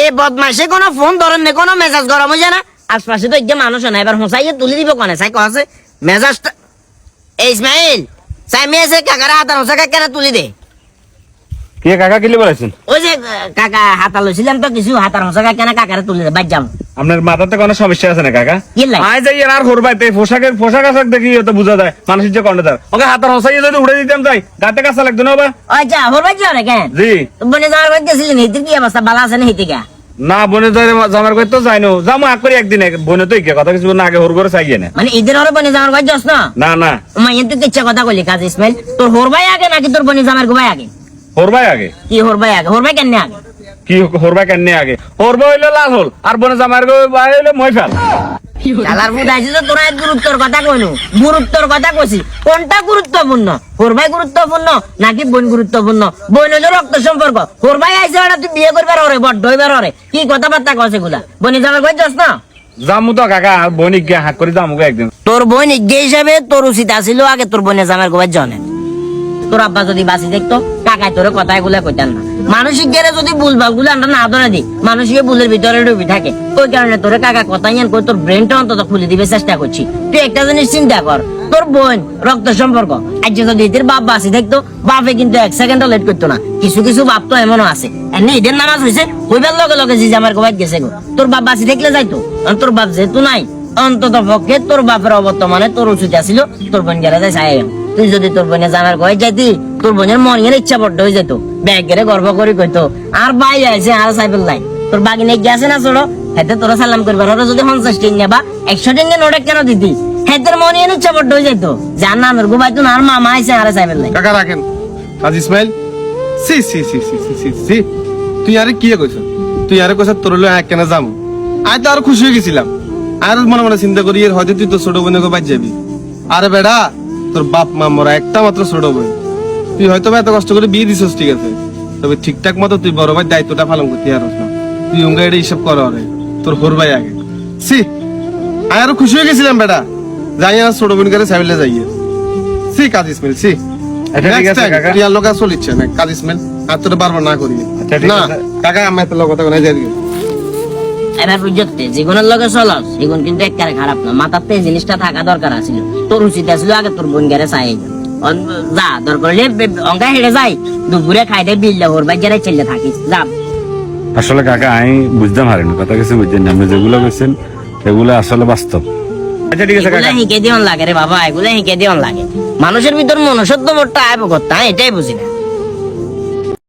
এই বদমাইশে কোনো ফোন ধরেন না, কোনো মেজাজ গরম হয়ে যায় না। আশপাশে তো একদম মানুষ না, এবার হোসাইয়ে তুলে দিব কোনে চাই কছে মেজাজটা। এই ইসমাইল চাই মেয়েছে কাকারা হাতার হোসা কাকারা তুলি দে। কে কাকা কিলে বলেছেন? ওই যে কাকা হাতা লইছিলাম তো কিছু, হাতার হোসা কাকারা কাকারা তুলি দে, বাদ যাম। আপনার মাথাতে কোনো সমস্যা আছে না কাকা? কি লাই? আয় যাই আর হরবাইতে পোশাক আশাক দেখি তো বোঝা যায় মানুষের যে কন্ডাদার। ওকে হাতার হসাইয়ে যদি উড়ে দিতাম যাই গাতে কাঁচা লাগতো না বাবা। আচ্ছা হরবাই যাও না কেন? জি বনে যাওয়ার কথা গেছিলেন, হিতির কি অবস্থা ভালো আছে না হিতিকা? না বনে জামার কই তো যাইনো, যামো এক করে একদিন বনে তো কথা কিছু না আগে হর করে চাইয়ে না। মানে ঈদের হরে বনে যাওয়ার কথা যাস না? না না মাইয়া তুই কিচ্ছা কথা কইলি কাজ ইসমাইল, তোর হরবাই আগে নাকি তোর বনে জামার গোবাই আগে? হরবাই আগে। কি হরবাই আগে? হরবাই কেন আগে? কি হরবাই কেন আগে? হরবা হইলো লাল হল আর বনে জামার গোবাই হইলো ময়ফাল। চালার বুঝাইছি তো তোরা গুরুত্বর কথা কইনু, গুরুত্বর কথা কইছি। কোনটা গুরুত্বপূর্ণ, হরবাই গুরুত্বপূর্ণ নাকি বোন গুরুত্বপূর্ণ? বোন হলো রক্ত সম্পর্ক, হরবাই আইছে ওটা তুই বিয়ে করবার হরে বড় হইবার হরে, কি কথাবার্তা কছে গুলা? বনে যাবার কই যাস না? যামু তো কাকা বনিক গিয়ে হাক করে যামু একদিন। তোর বোন ইজ্ঞে হিসাবে তোর উচিত আছিল আগে তোর বোনে জামার গোবার জনে। তোর আব্বা যদি বাঁচি দেখতো কাকায় তোর কথা গুলা কইতেন না। মানসিক গেলে যদি ভুলভাল গুলো আমরা না ধরে দিই, মানুষকে ভুলের ভিতরে ডুবি থাকে। ওই কারণে তোর কাকা কথা কই তোর ব্রেনটা অন্তত খুলে দিবে চেষ্টা করছি। তুই একটা জিনিস চিন্তা কর, তোর বোন রক্ত সম্পর্ক, আজ যদি এদের বাপ বাঁচি দেখতো বাপে কিন্তু 1 সেকেন্ডও লেট করতো না। কিছু কিছু বাপ তো এমনও আছে, এমনি ঈদের নামাজ হয়েছে কইবার লগে লগে জি আমার গোবাই গেছে গো। তোর বাপ বাঁচি দেখলে যাইতো, তোর বাপ যেহেতু নাই অন্তত পক্ষে তোর বাপের অবর্তমানে তোর উচিত আছিল তোর বোন গেলে যাই চাই। তুই যদি তোর বোনে জানার ঘরে যাইতি, তোর বোনের মনের ইচ্ছা বড্ড হয়ে যেত, ব্যাগ গেলে গর্ব করে কইতো আর ভাই আছে আর সাইকেল নাই। তোর বাগিনে গেছে না ছোড়ো, হেতে তোরা সালাম করবার ওরা যদি 50 টিঙ্গা বা 100 টিঙ্গা নোটে কেন দিতি, হেতের মনের ইচ্ছা বড্ড হয়ে যেত যার নাম গোবাই তো আর মামা আছে আর সাইকেল নাই। কাকা রাখেন কাজী ইসমাইল, সি সি সি সি সি সি সি তুই আরে কি কইছ? তুই আরে কইছ তোর লয় এক কেন যাম? আজ তো আর খুশি হয়ে গেছিলাম, আর মনে মনে চিন্তা করি এর হয়তো তুই তো ছোট বোনকে বাদ যাবি। আরে বেড়া তোর বাপ মা মরা একটা মাত্র ছোট বোন, তুই হয়তো এত কষ্ট করে বিয়ে দিছিস ঠিক আছে, তবে ঠিকঠাক মতো তুই বড় ভাই দায়িত্বটা পালন করতে পারছ না। তুই উঙ্গা এটা হিসাব কর রে, তোর হর ভাই আগে। সি আরো খুশি হয়ে গেছিলাম বেড়া, যাই আর ছোট বোন করে সাইলে যাইয়ে। সি কাজ ইসমাইল সি আচ্ছা ঠিক আছে কাকা। তুই আর লোকা চলিচ্ছে না কাজ ইসমাইল, আর তোর বারবার না করি আচ্ছা, ঠিক না আছে। কাকা আমি এত লোক কথা নাই যাই। এবার বুঝতে জীবনের লগে চলাস জীবন কিন্তু একবারে খারাপ না, মাথাতে এই জিনিসটা থাকা দরকার আছিল। তোর উচিত আছিল আগে তোর বোন গেরে চাই যা দরকার হলে অঙ্কা হেঁটে যাই, দুপুরে খাইতে বিললে ওর বাই যারা চেলে থাকিস যা। আসলে কাকা আমি বুঝতাম হারিনি কথা কিছু বুঝছেন না, আপনি যেগুলো বলছেন সেগুলো আসলে বাস্তব। আচ্ছা ঠিক আছে এগুলা কাকা। হিকে দিওন লাগে রে বাবা, এগুলা হিকে দিওন লাগে। মানুষের ভিতর মনুষ্যত্ব মোটটা আইব করতে, এটাই বুঝি না।